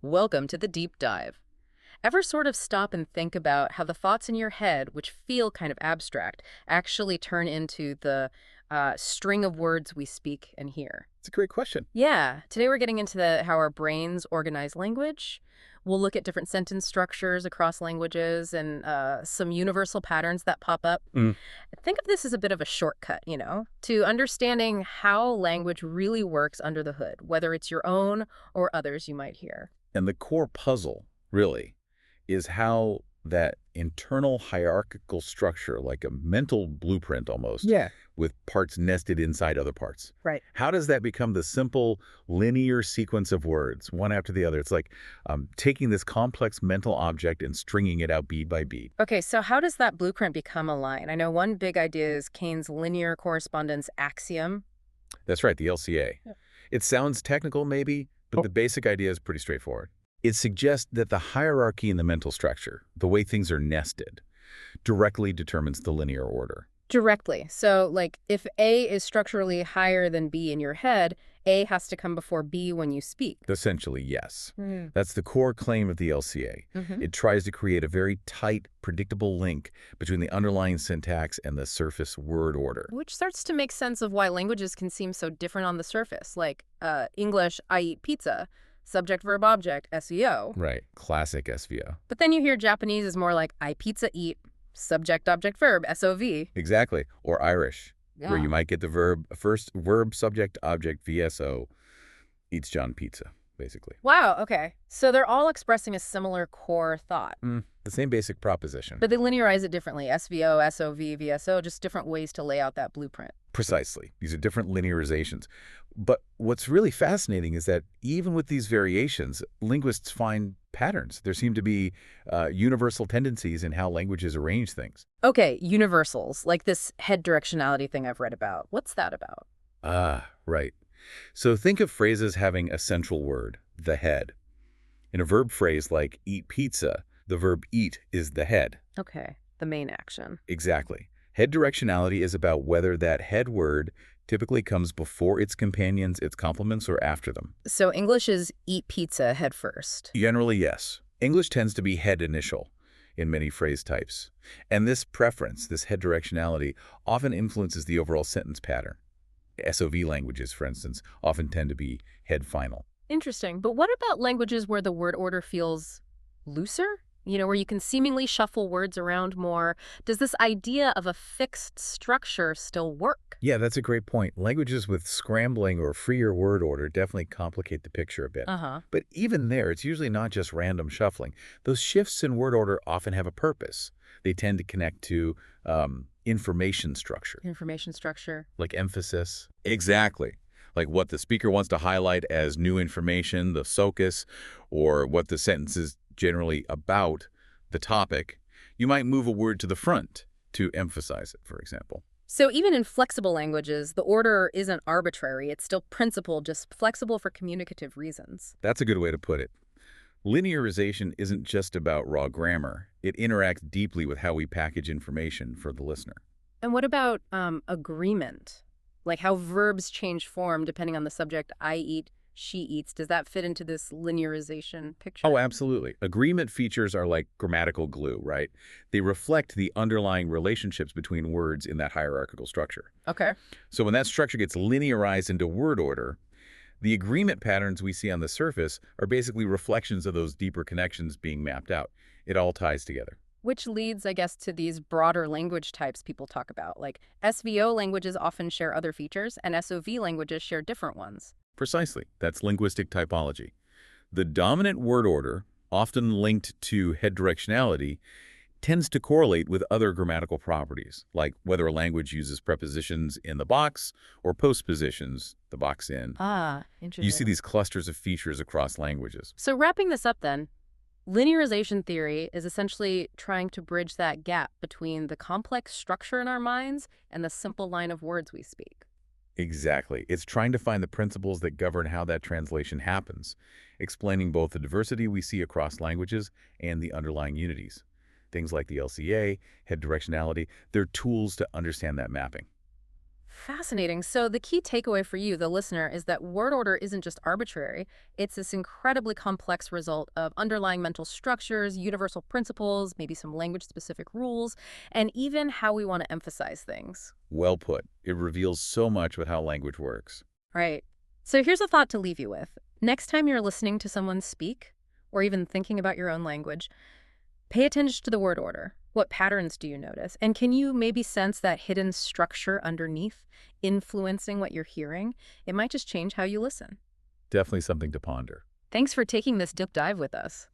Welcome to the deep dive. Ever sort of stop and think about how the thoughts in your head, which feel kind of abstract, actually turn into the string of words we speak and hear? It's a great question. Yeah, today we're getting into how our brains organize language. We'll look at different sentence structures across languages and some universal patterns that pop up. Mm. Think of this as a bit of a shortcut, to understanding how language really works under the hood, whether it's your own or others you might hear. And the core puzzle, really, is how that internal hierarchical structure, like a mental blueprint almost, Yeah. with parts nested inside other parts. Right. How does that become the simple linear sequence of words, one after the other? It's like taking this complex mental object and stringing it out bead by bead. Okay, so how does that blueprint become a line? I know one big idea is Keynes' linear correspondence axiom. That's right, the LCA. Yeah. It sounds technical maybe, but the basic idea is pretty straightforward. It suggests that the hierarchy in the mental structure, the way things are nested, directly determines the linear order. Directly. So, like, if A is structurally higher than B in your head, A has to come before B when you speak. Essentially, yes. Mm. That's the core claim of the LCA. Hmm. It tries to create a very tight, predictable link between the underlying syntax and the surface word order. Which starts to make sense of why languages can seem so different on the surface. Like, English, I eat pizza. Subject, verb, object, SVO. Right. Classic SVO. But then you hear Japanese is more like I pizza eat. Subject, object, verb, SOV. Exactly. Or Irish, where Yeah. you might get the first verb, subject, object, VSO, eats John pizza, basically. Wow, okay. So they're all expressing a similar core thought. The same basic proposition. But they linearize it differently. SVO, SOV, VSO, just different ways to lay out that blueprint. Precisely. These are different linearizations. But what's really fascinating is that even with these variations, linguists find patterns. There seem to be universal tendencies in how languages arrange things. Okay, universals, like this head directionality thing I've read about. What's that about? Ah, right. So think of phrases having a central word, the head. In a verb phrase like eat pizza, the verb eat is the head. Okay, the main action. Exactly. Head directionality is about whether that head word typically comes before its companions, its complements, or after them. So English is eat pizza head first. Generally, yes. English tends to be head initial in many phrase types. And this preference, this head directionality, often influences the overall sentence pattern. SOV languages, for instance, often tend to be head final. Interesting. But what about languages where the word order feels looser? Where you can seemingly shuffle words around more. Does this idea of a fixed structure still work? Yeah, that's a great point. Languages with scrambling or freer word order definitely complicate the picture a bit. Uh-huh. But even there, it's usually not just random shuffling. Those shifts in word order often have a purpose. They tend to connect to information structure. Information structure. Like emphasis. Exactly. Like what the speaker wants to highlight as new information, the focus, or what the sentence is generally about, the topic. You might move a word to the front to emphasize it, for example. So even in flexible languages, the order isn't arbitrary. It's still principled, just flexible for communicative reasons. That's a good way to put it. Linearization isn't just about raw grammar. It interacts deeply with how we package information for the listener. And what about agreement? Like how verbs change form depending on the subject. I eat, she eats. Does that fit into this linearization picture? Oh, absolutely. Agreement features are like grammatical glue, right? They reflect the underlying relationships between words in that hierarchical structure. Okay. So when that structure gets linearized into word order, the agreement patterns we see on the surface are basically reflections of those deeper connections being mapped out. It all ties together. Which leads, I guess, to these broader language types people talk about. Like SVO languages often share other features, and SOV languages share different ones. Precisely. That's linguistic typology. The dominant word order, often linked to head directionality, tends to correlate with other grammatical properties, like whether a language uses prepositions in the box or postpositions, the box in. Ah, interesting. You see these clusters of features across languages. So wrapping this up then, linearization theory is essentially trying to bridge that gap between the complex structure in our minds and the simple line of words we speak. Exactly. It's trying to find the principles that govern how that translation happens, explaining both the diversity we see across languages and the underlying unities. Things like the LCA, head directionality, they're tools to understand that mapping. Fascinating. So the key takeaway for you, the listener, is that word order isn't just arbitrary. It's this incredibly complex result of underlying mental structures, universal principles, maybe some language-specific rules, and even how we want to emphasize things. Well put. It reveals so much about how language works. Right. So here's a thought to leave you with. Next time you're listening to someone speak, or even thinking about your own language, pay attention to the word order. What patterns do you notice? And can you maybe sense that hidden structure underneath influencing what you're hearing? It might just change how you listen. Definitely something to ponder. Thanks for taking this deep dive with us.